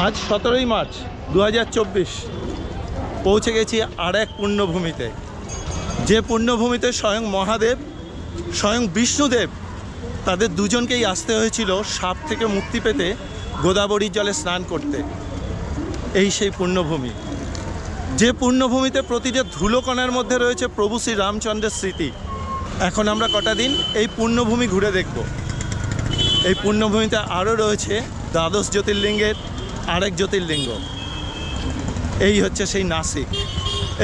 আজ 17ই মার্চ 2024 পৌঁছে গেছি আর এক পুণ্যভূমিতে, যে পুণ্যভূমিতে স্বয়ং মহাদেব, স্বয়ং বিষ্ণুদেব তাদের দুজনকেই আসতে হয়েছিল সাপ থেকে মুক্তি পেতে গোদাবরীর জলে স্নান করতে। এই সেই পুণ্যভূমি, যে পুণ্যভূমিতে প্রতিটা ধুলোকণার মধ্যে রয়েছে প্রভু শ্রী রামচন্দ্রের স্মৃতি। এখন আমরা কটা দিন এই পুণ্যভূমি ঘুরে দেখব। এই পুণ্যভূমিতে আরও রয়েছে দ্বাদশ জ্যোতির্লিঙ্গের আরেক জ্যোতির্লিঙ্গ, এই হচ্ছে সেই নাসিক।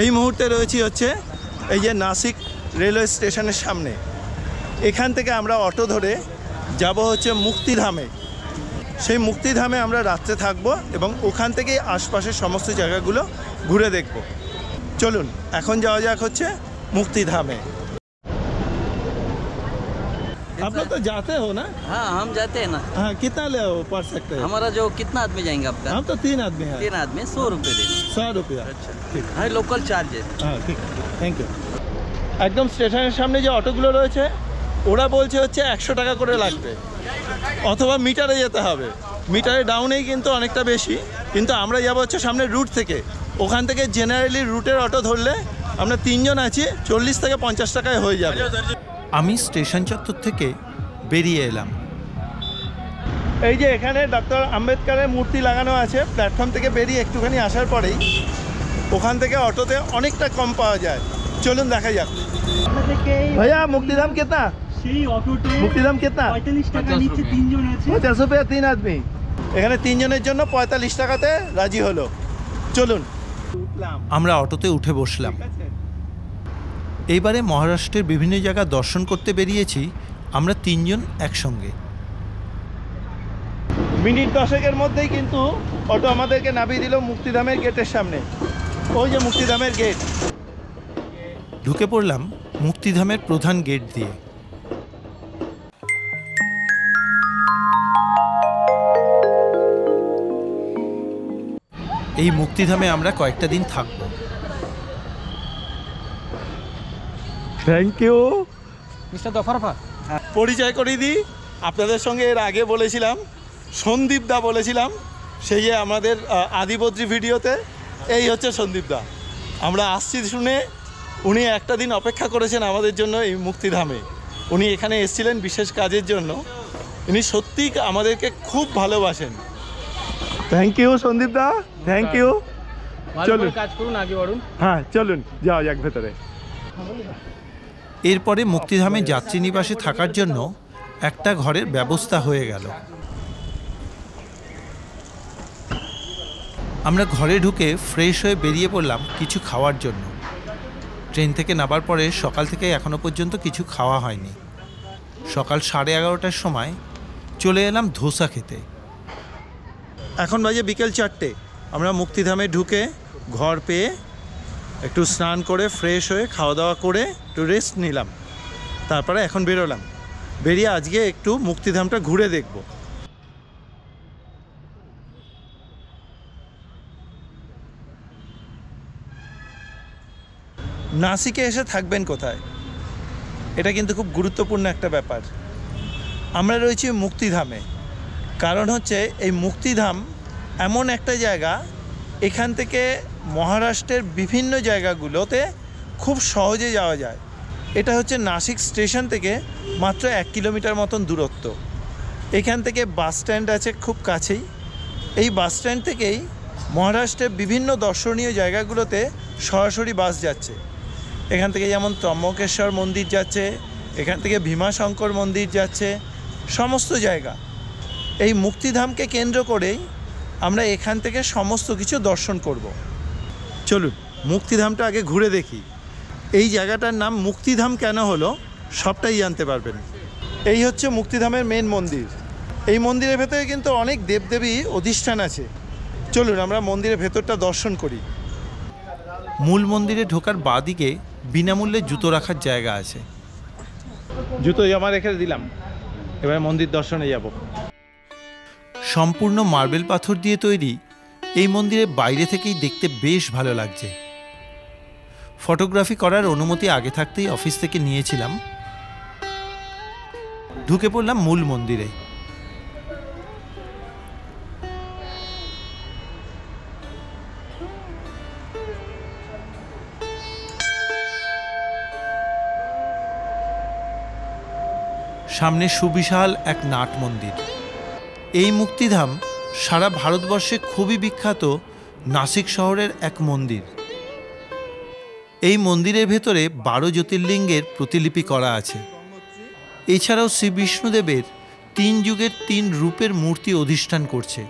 এই মুহূর্তে রয়েছি হচ্ছে এই যে নাসিক রেলওয়ে স্টেশনের সামনে। এখান থেকে আমরা অটো ধরে যাব হচ্ছে মুক্তিধামে। সেই মুক্তিধামে আমরা রাত্রে থাকব এবং ওখান থেকেই আশপাশের সমস্ত জায়গাগুলো ঘুরে দেখব। চলুন এখন যাওয়া যাক হচ্ছে মুক্তিধামে। आप लोग तो जाते हो ना? हाँ हम जाते हैं ना। हाँ, कितना ले पड़ सकते हैं? हमारा जो कितना आदमी जाएंगे आपका? हम तो 3 आदमी हैं। 3 आदमी 100 रुपये देंगे। 100 रुपया। अच्छा ठीक। हाँ लोकल चार्ज है। हाँ ठीक, थैंक यू। একদম স্টেশনের সামনে যে অটোগুলো রয়েছে ওরা বলছে হচ্ছে 100 টাকা করে লাগবে, অথবা মিটারে যেতে হবে। মিটারে ডাউনেই কিন্তু অনেকটা বেশি, কিন্তু আমরা যাবো হচ্ছে সামনে রুট থেকে। ওখান থেকে জেনারেলি রুটের অটো ধরলে আমরা 3 জন আছি, 40 থেকে 50 টাকায় হয়ে যাবে। আমি স্টেশন চত্বর থেকে বেরিয়ে এলাম। এই যে এখানে ডক্টর আম্বেদকরের মূর্তি লাগানো আছে। প্ল্যাটফর্ম থেকে বেরিয়ে একটুখানি আসার পরেই ওখান থেকে অটোতে অনেকটা কম পাওয়া যায়। চলুন দেখা যাক। ভাইয়া মুক্তিধাম কিতনা? সেই অটোতে মুক্তিধাম কিতনা? 45 টাকা নিচে 3 জন আছে। 50 রুপিয়া 3 আদমি। এখানে 3 জনের জন্য 45 টাকাতে রাজি হলো। চলুন। আমরা অটোতে উঠে বসলাম। এইবারে মহারাষ্ট্রের বিভিন্ন জায়গা দর্শন করতে বেরিয়েছি আমরা 3 জন একসঙ্গে। মিনিট 10 মধ্যেই কিন্তু অটো আমাদেরকে নামিয়ে দিল মুক্তিধামের গেটের সামনে। ওই যে মুক্তিধামের গেট। ঢুকে পড়লাম মুক্তিধামের প্রধান গেট দিয়ে। এই মুক্তিধামে আমরা কয়েকটা দিন থাকবো। থ্যাংক ইউ মিস্টার দফারফা। পরিচয় করিয়ে দিই, আপনাদের সঙ্গে এর আগে বলেছিলাম, সন্দীপ দা বলেছিলাম সেই যে আমাদের আদিবদ্রী ভিডিওতে। এই হচ্ছে সন্দীপ দা। আমরা আসছি শুনে উনি একটা দিন অপেক্ষা করেছেন আমাদের জন্য এই মুক্তিধামে। উনি এখানে এসেছিলেন বিশেষ কাজের জন্য। উনি সত্যিই আমাদেরকে খুব ভালোবাসেন। Thank you Sandeep da, thank you. চলুন কাজ করুন, আগে বাড়ুন। হ্যাঁ চলুন যাওয়া যাক ভেতরে। এরপরে মুক্তিধামে যাত্রী নিবাসে থাকার জন্য একটা ঘরের ব্যবস্থা হয়ে গেল। আমরা ঘরে ঢুকে ফ্রেশ হয়ে বেরিয়ে পড়লাম কিছু খাওয়ার জন্য। ট্রেন থেকে নামার পরে সকাল থেকে এখনো পর্যন্ত কিছু খাওয়া হয়নি। সকাল 11:30টার সময় চলে এলাম ধোসা খেতে। এখন বাজে বিকেল 4টে। আমরা মুক্তিধামে ঢুকে ঘর পেয়ে একটু স্নান করে ফ্রেশ হয়ে খাওয়া দাওয়া করে একটু রেস্ট নিলাম। তারপরে এখন বেরোলাম। বেরিয়ে আজকে একটু মুক্তিধামটা ঘুরে দেখব। নাসিকে এসে থাকবেন কোথায়, এটা কিন্তু খুব গুরুত্বপূর্ণ একটা ব্যাপার। আমরা রয়েছি মুক্তিধামে, কারণ হচ্ছে এই মুক্তিধাম এমন একটা জায়গা, এখান থেকে মহারাষ্ট্রের বিভিন্ন জায়গাগুলোতে খুব সহজে যাওয়া যায়। এটা হচ্ছে নাসিক স্টেশন থেকে মাত্র 1 কিলোমিটার মতন দূরত্ব। এখান থেকে বাস স্ট্যান্ড আছে খুব কাছেই। এই বাস স্ট্যান্ড থেকেই মহারাষ্ট্রের বিভিন্ন দর্শনীয় জায়গাগুলোতে সরাসরি বাস যাচ্ছে। এখান থেকে যেমন ত্রম্বকেশ্বর মন্দির যাচ্ছে, এখান থেকে ভীমাশঙ্কর মন্দির যাচ্ছে, সমস্ত জায়গা। এই মুক্তিধামকে কেন্দ্র করেই আমরা এখান থেকে সমস্ত কিছু দর্শন করব। চলুন মুক্তিধামটা আগে ঘুরে দেখি। এই জায়গাটার নাম মুক্তিধাম কেন হলো সবটাই জানতে পারবেন। এই হচ্ছে মুক্তিধামের মেন মন্দির। এই মন্দিরের ভেতরে কিন্তু অনেক দেবদেবী অধিষ্ঠান আছে। চলুন আমরা মন্দিরের ভেতরটা দর্শন করি। মূল মন্দিরে ঢোকার বাঁদিকে বিনামূল্যে জুতো রাখার জায়গা আছে। জুতো জমা রেখে দিলাম, এবার মন্দির দর্শনে যাব। সম্পূর্ণ মার্বেল পাথর দিয়ে তৈরি এই মন্দিরে বাইরে থেকেই দেখতে বেশ ভালো লাগছে। ফটোগ্রাফি করার অনুমতি আগে থাকতেই অফিস থেকে নিয়েছিলাম। ঢুকে পড়লাম মূল মন্দিরে। সামনে সুবিশাল এক নাট মন্দির। এই মুক্তিধাম সারা ভারতবর্ষে খুবই বিখ্যাত নাসিক শহরের এক মন্দির। এই মন্দিরের ভেতরে 12 জ্যোতির্লিঙ্গের প্রতিলিপি করা আছে। এছাড়াও শ্রী বিষ্ণুদেবের 3 যুগের 3 রূপের মূর্তি অধিষ্ঠান করছে।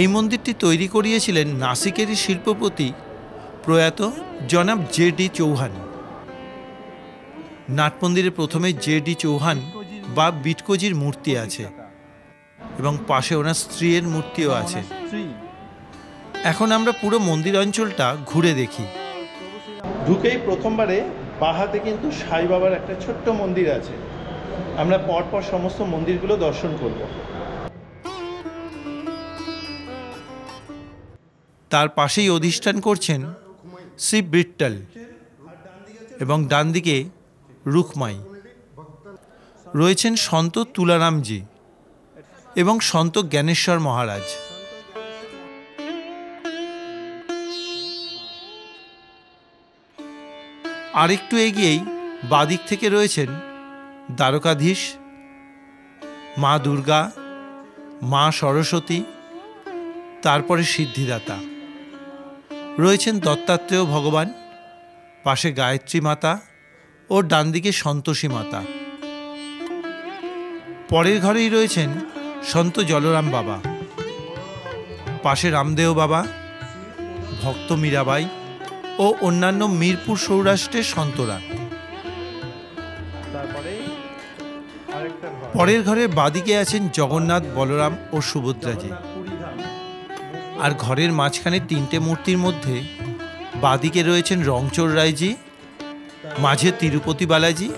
এই মন্দিরটি তৈরি করিয়েছিলেন নাসিকেরই শিল্পপতি প্রয়াত জনাব জে.ডি. চৌহান। নাট মন্দিরে প্রথমে জে.ডি. চৌহান বা বিটকোজির মূর্তি আছে এবং পাশে ওনার স্ত্রীর মূর্তিও আছে। এখন আমরা পুরো মন্দির অঞ্চলটা ঘুরে দেখি। ঢুকেই প্রথমবারে বাহাতে কিন্তু সাই বাবার একটা ছোট্ট মন্দির আছে। আমরা পরপর সমস্ত মন্দিরগুলো দর্শন করব। তার পাশেই অধিষ্ঠান করছেন শ্রী বিট্টল এবং ডান দিকে রুকমাই। রয়েছেন সন্ত তুলারামজি এবং সন্ত জ্ঞানেশ্বর মহারাজ। আরেকটু এগিয়েই বাদিক থেকে রয়েছেন দ্বারকাধীশ, মা দুর্গা, মা সরস্বতী, তারপরে সিদ্ধিদাতা। রয়েছেন দত্তাত্রেয় ভগবান, পাশে গায়ত্রী মাতা ও ডান দিকে সন্তোষী মাতা। পরের ঘরেই রয়েছেন সন্ত জলরাম বাবা, পাশে রামদেও বাবা, ভক্ত মীরাবাই ও অন্যান্য মিরপুর সৌরাষ্ট্রের সন্তরা। পরের ঘরে বাদিকে আছেন জগন্নাথ, বলরাম ও সুভদ্রাজি। আর ঘরের মাঝখানে 3টে মূর্তির মধ্যে বাদিকে রয়েছেন রংচোর রায়জি, মাঝে তিরুপতি বালাজি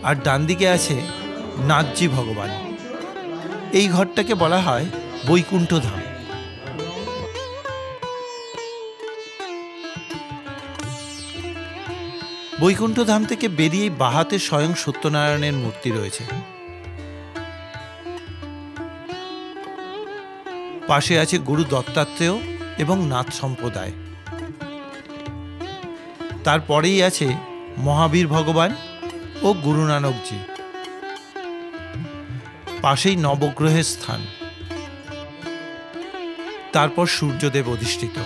আর ডান দিকে আছে নাথজি ভগবান। এই ঘরটাকে বলা হয় বৈকুণ্ঠ ধাম। বৈকুণ্ঠ ধাম থেকে বেরিয়ে বাহাতে স্বয়ং সত্যনারায়ণের মূর্তি রয়েছে। পাশে আছে গুরু দত্তাত্রেয় এবং নাথ সম্প্রদায়। তারপরেই আছে মহাবীর ভগবান ও গুরু নানকজি। পাশেই নবগ্রহের স্থান। তারপর সূর্যদেব অধিষ্ঠিত।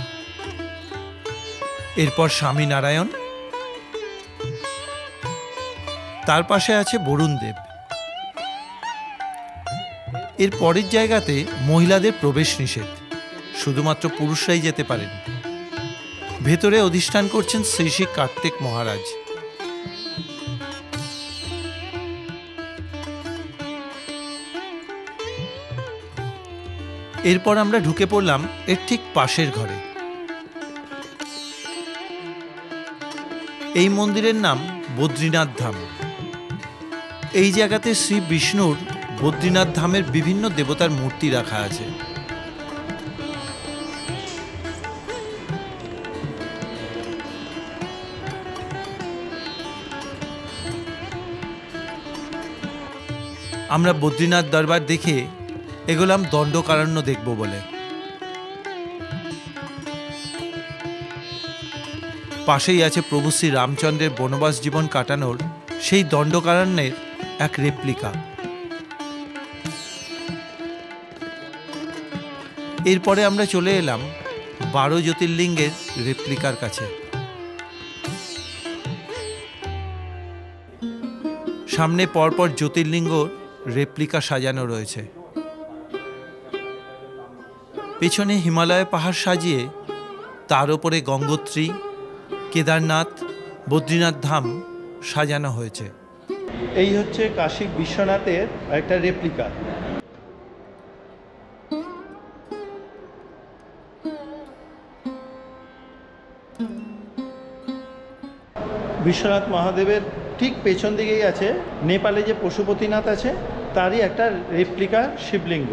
এরপর স্বামীনারায়ণ। তার পাশে আছে বরুণ দেব। এর পরের জায়গাতে মহিলাদের প্রবেশ নিষেধ, শুধুমাত্র পুরুষরাই যেতে পারেন। ভেতরে অধিষ্ঠান করছেন শ্রী শ্রী কার্তিক মহারাজ। এরপর আমরা ঢুকে পড়লাম এর ঠিক পাশের ঘরে। এই মন্দিরের নাম বদ্রীনাথ ধাম। এই জায়গাতে শ্রী বিষ্ণুর বদ্রীনাথ ধামের বিভিন্ন দেবতার মূর্তি রাখা আছে। আমরা বদ্রীনাথ দরবার দেখে এগোলাম দণ্ডকারণ্য দেখব বলে। পাশেই আছে প্রভু শ্রী রামচন্দ্রের বনবাস জীবন কাটানোর সেই দণ্ডকারণ্যের এক রেপ্লিকা। এরপরে আমরা চলে এলাম 12 জ্যোতির্লিঙ্গের রেপ্লিকার কাছে। সামনে পরপর জ্যোতির্লিঙ্গ রেপ্লিকা সাজানো রয়েছে। পেছনে হিমালয় পাহাড় সাজিয়ে তার উপরে গঙ্গোত্রী, কেদারনাথ, বদ্রীনাথ ধাম সাজানো হয়েছে। এই হচ্ছে কাশী বিশ্বনাথের একটা রেপ্লিকা। বিশ্বনাথ মহাদেবের ঠিক পেছন দিকেই আছে নেপালে যে পশুপতিনাথ আছে তারই একটা রেপ্লিকা শিবলিঙ্গ।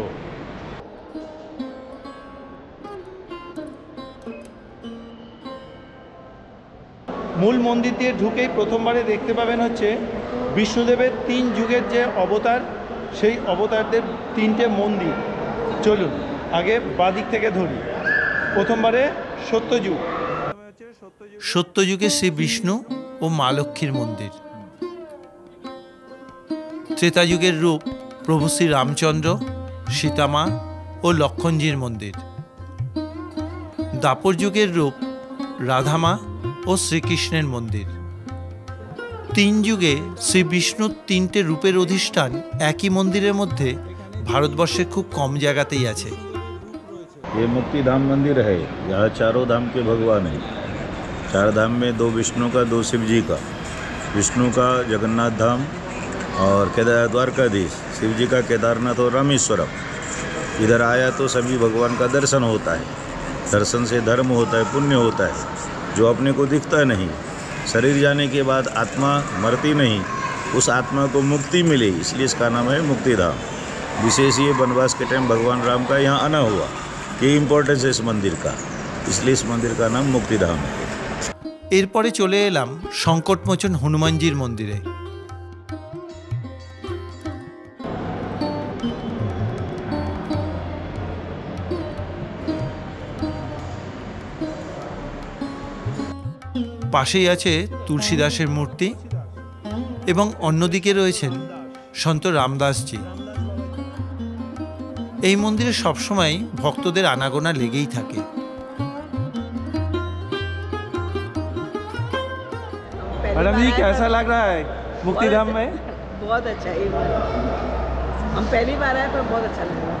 মূল মন্দির দিয়ে ঢুকেই প্রথমবারে দেখতে পাবেন হচ্ছে বিষ্ণুদেবের 3 যুগের যে অবতার, সেই অবতারদের 3টে মন্দির। চলুন আগে বাদিক থেকে ধরি। প্রথমবারে সত্যযুগ। সত্যযুগে শ্রী বিষ্ণু ও মা লক্ষ্মীর মন্দির। त्रेता युगेर रूप प्रभु श्री रामचंद्र, सीतामा और लक्ष्मणजीर मंदिर। दापर युगेर रूप राधामा और श्रीकृष्णेर मंदिर। तीन युगे श्री विष्णुर तीनटे रूपेर अधिष्ठान एक ही मंदिरेर मध्य भारतवर्षे खूब कम जगहतेई आछे। ये मुक्तिधाम मंदिर है। यहाँ चारों धाम के भगवान हैं। चार धाम में दो विष्णु का, दो शिव जी का। विष्णु का जगन्नाथ धाम और द्वारकाधीश, शिव जी का केदारनाथ और रामेश्वरम। इधर आया तो सभी भगवान का दर्शन होता है। दर्शन से धर्म होता है, पुण्य होता है, जो अपने को दिखता नहीं। शरीर जाने के बाद आत्मा मरती नहीं, उस आत्मा को मुक्ति मिले, इसलिए इसका नाम है मुक्तिधाम। विशेष ये वनवास के टाइम भगवान राम का यहाँ आना हुआ, ये इम्पोर्टेंस है इस मंदिर का, इसलिए इस मंदिर का नाम मुक्तिधाम है। एरपरे चले एलाम संकटमोचन हनुमानजीर मंदिरे। पाশেই আছে তুলসীদাসের মূর্তি এবং অন্যদিকে রয়েছেন সন্ত রামদাসজি। এই মন্দিরে সবসময় ভক্তদের আনাগোনা লেগেই থাকে। मैडम जी कैसा लग रहा है मुक्तिधाम में? बहुत अच्छा है। हम पहली बार आए पर बहुत अच्छा लग रहा है।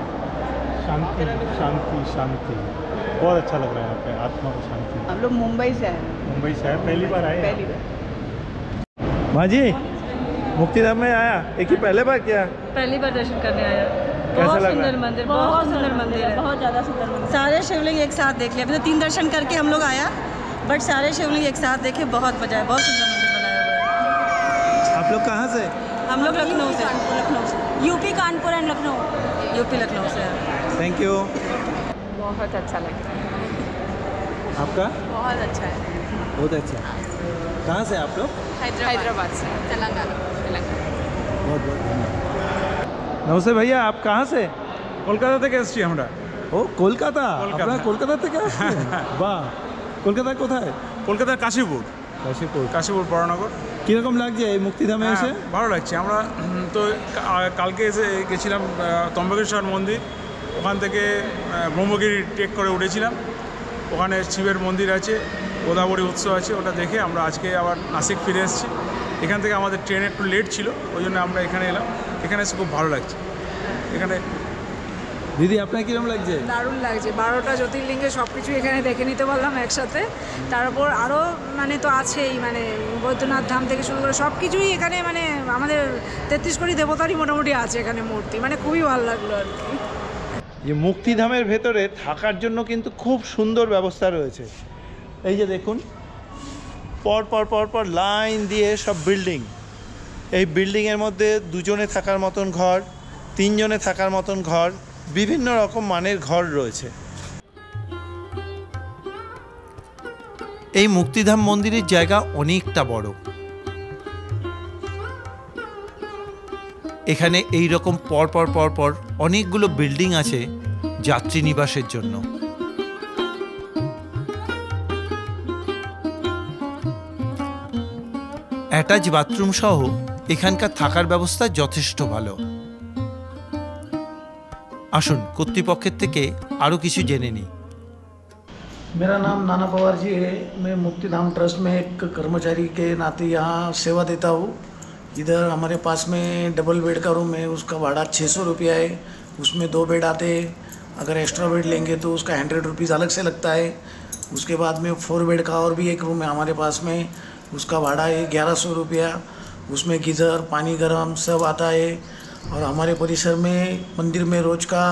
शांति शांति शांति, बहुत अच्छा लग रहा है यहाँ पे, आत्मा को शांति। हम लोग मुंबई से आए हैं। मुंबई से आए, पहली बार आए। पहली बार। माँ जी मुक्तिधाम में आया, एक ही पहले बार किया? पहली बार दर्शन करने आया। कैसा बहुत लग रहा सुंदर है? मंदिर, बहुत सुंदर मंदिर है। बहुत ज़्यादा सुंदर मंदिर। सारे शिवलिंग एक साथ देख लिया। अभी तो 3 दर्शन करके हम लोग आया, बट सारे शिवलिंग एक साथ देखे, बहुत मजा आया। बहुत सुंदर मंदिर बनाया हुआ है। आप लोग कहाँ से? हम लोग लखनऊ से। UP Kanpur and Lucknow. UP Lucknow से हैं। Thank you. बहुत अच्छा लग रहा है। आपका? बहुत अच्छा है। बहुत अच्छा। कहाँ से आप लोग? हैदराबाद से, तेलंगाना। बहुत बहुत धन्यवाद। नमस्ते भैया, आप कहाँ से? কলকাতা থেকে এসেছি আমরা। ও কলকাতা, কলকাতা। আপনারা কলকাতা থেকে আসছেন? বাহ, কলকাতা কোথায়? কলকাতার কাশীপুর, কাশীপুর। কাশীপুর বড়নগর। কীরকম লাগছে এই মুক্তিধামে এসে? ভালো লাগছে। আমরা তো কালকে এসে গেছিলাম ত্রম্বকেশ্বর মন্দির, ওখান থেকে ব্রহ্মগিরি ট্রেক করে উঠেছিলাম। ওখানে শিবের মন্দির আছে, গোদাবরী উৎসব আছে, ওটা দেখে আমরা আজকে আবার নাসিক ফিরে এসেছি। এখান থেকে আমাদের ট্রেন একটু লেট ছিল, ওই জন্য আমরা এখানে এলাম। এখানে এসে খুব ভালো লাগছে। এখানে দিদি আপনার কীরকম লাগছে? দারুণ লাগছে। 12টা জ্যোতির্লিঙ্গে সব কিছু এখানে দেখে নিতে পারলাম একসাথে। তারপর আরও মানে তো আছেই, মানে বৈদ্যনাথ ধাম থেকে শুরু করে সব কিছুই এখানে, মানে আমাদের 33 কোটি দেবতারই মোটামুটি আছে এখানে মূর্তি, মানে খুবই ভালো লাগলো আর কি। যে মুক্তিধামের ভেতরে থাকার জন্য কিন্তু খুব সুন্দর ব্যবস্থা রয়েছে। এই যে দেখুন, পর পর পর পর লাইন দিয়ে সব বিল্ডিং। এই বিল্ডিংয়ের মধ্যে 2 জনে থাকার মতন ঘর, 3 জনে থাকার মতন ঘর, বিভিন্ন রকম মানের ঘর রয়েছে। এই মুক্তিধাম মন্দিরের জায়গা অনেকটা বড়। এখানে এই রকম পর পর পর পর অনেকগুলো বিল্ডিং আছে যাত্রী নিবাসের জন্য। অ্যাটাচ বাথরুম সহ এখানকার থাকার ব্যবস্থা যথেষ্ট ভালো। আসুন কর্তৃপক্ষের থেকে আরও কিছু জেনে নিই। मेरा नाम नाना पवार जी है। मैं मुक्तिधाम ट्रस्ट में एक कर्मचारी के नाते यहाँ सेवा देता हूँ। इधर हमारे पास में डबल बेड का रूम है, उसका भाड़ा 600 रुपया है। उसमें 2 बेड आते हैं। अगर एक्स्ट्रा बेड लेंगे तो उसका 100 रुपीज़ अलग से लगता है। उसके बाद में 4 बेड का और भी एक रूम है हमारे पास में, उसका भाड़ा है 1100 रुपया। उसमें गीज़र, पानी गर्म सब आता है। और हमारे परिसर में मंदिर में रोज़ का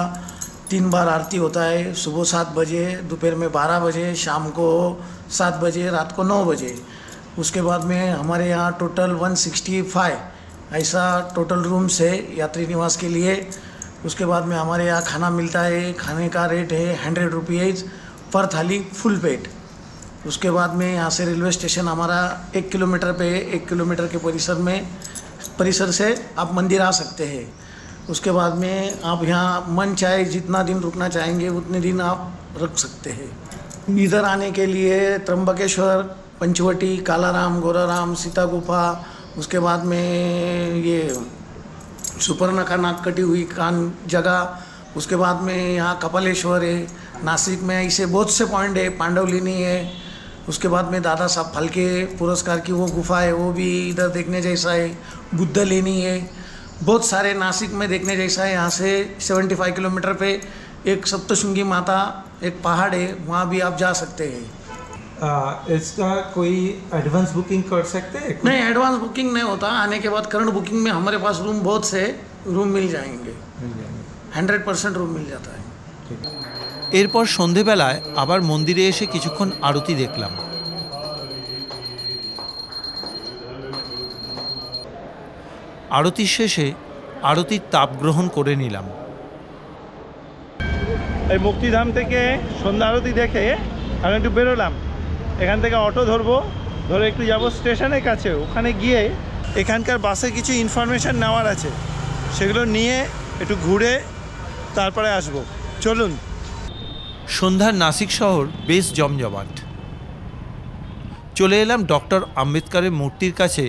3 बार आरती होता है। सुबह 7 बजे, दोपहर में 12 बजे, शाम को 7 बजे, रात को 9 बजे। उसके बाद में हमारे यहाँ टोटल 165 ऐसा टोटल रूम्स है यात्री निवास के लिए। उसके बाद में हमारे यहाँ खाना मिलता है। खाने का रेट है 100 रुपीज़ पर थाली फुल पेट। उसके बाद में यहाँ से रेलवे स्टेशन हमारा 1 किलोमीटर पे, 1 किलोमीटर के परिसर से आप मंदिर आ सकते हैं। उसके बाद में आप यहाँ मन चाहे जितना दिन रुकना चाहेंगे उतने दिन आप रुक सकते हैं। इधर आने के लिए त्र्यंबकेश्वर, पंचवटी, कालाराम, गोराराम, सीता गुफा, उसके बाद में ये सुपर्णखा नाक कटी हुई कान जगह, उसके बाद में यहाँ कपालेश्वर है, नासिक में ऐसे बहुत से पॉइंट है, पांडवलिनी है, उसके बाद में दादा साहब फाल्के पुरस्कार की वो गुफा है, वो भी इधर देखने जैसा है, बुद्ध लेनी है, बहुत सारे नासिक में देखने जैसा है। यहाँ से 75 किलोमीटर पे एक सप्तशृंगी माता एक पहाड़ है, वहाँ भी आप जा सकते हैं। इसका कोई एडवांस बुकिंग कर सकते हैं? नहीं, एडवांस बुकिंग नहीं होता, आने के बाद करंट बुकिंग में हमारे पास रूम बहुत से रूम मिल जाएंगे, 100% रूम मिल जाता है। এরপর সন্ধেবেলায় আবার মন্দিরে এসে কিছুক্ষণ আরতি দেখলাম। আরতির শেষে আরতির তাপ গ্রহণ করে নিলাম। এই মুক্তিধাম থেকে সন্ধ্যা আরতি দেখে আমি একটু বেরোলাম। এখান থেকে অটো ধরবো, ধরে একটু যাব স্টেশনের কাছে, ওখানে গিয়ে এখানকার বাসে কিছু ইনফরমেশান নেওয়ার আছে, সেগুলো নিয়ে একটু ঘুরে তারপরে আসবো। চলুন। সন্ধ্যার নাসিক শহর বেশ জমজমাট। চলে এলাম ডক্টর আম্বেদকরের মূর্তির কাছে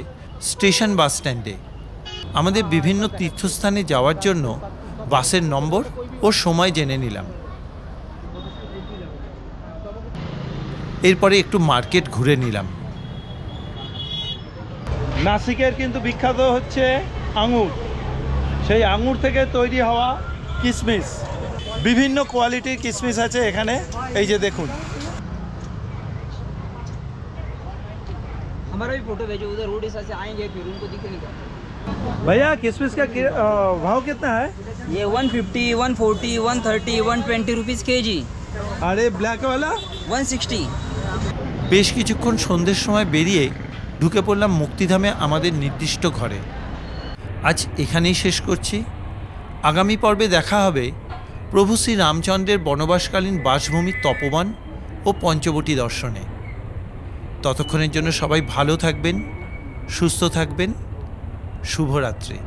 স্টেশন বাস স্ট্যান্ডে। আমাদের বিভিন্ন তীর্থস্থানে যাওয়ার জন্য বাসের নম্বর ও সময় জেনে নিলাম। এরপরে একটু মার্কেট ঘুরে নিলাম। নাসিকের কিন্তু বিখ্যাত হচ্ছে আঙুর, সেই আঙুর থেকে তৈরি হওয়া কিশমিশ, বিভিন্ন কোয়ালিটির কিশমিশ আছে এখানে। এই যে দেখুন। हमारा भी फोटो भेजो, उधर रोड ऐसा से आएंगे फिर उनको दिखेगा। भैया किशमिश का भाव कितना है? ये 150, 140, 130, 120 रुपीज़ केजी। अरे ब्लैक वाला 160। বেশ কিছুক্ষণ সন্ধ্যের সময় বেরিয়ে ঢুকে পড়লাম মুক্তিধামে আমাদের নির্দিষ্ট ঘরে। আজ এখানেই শেষ করছি। আগামী পর্বে দেখা হবে প্রভু শ্রী রামচন্দ্রের বনবাসকালীন বাসভূমি তপোবন ও পঞ্চবটী দর্শনে। ততক্ষণের জন্য সবাই ভালো থাকবেন, সুস্থ থাকবেন। শুভরাত্রি।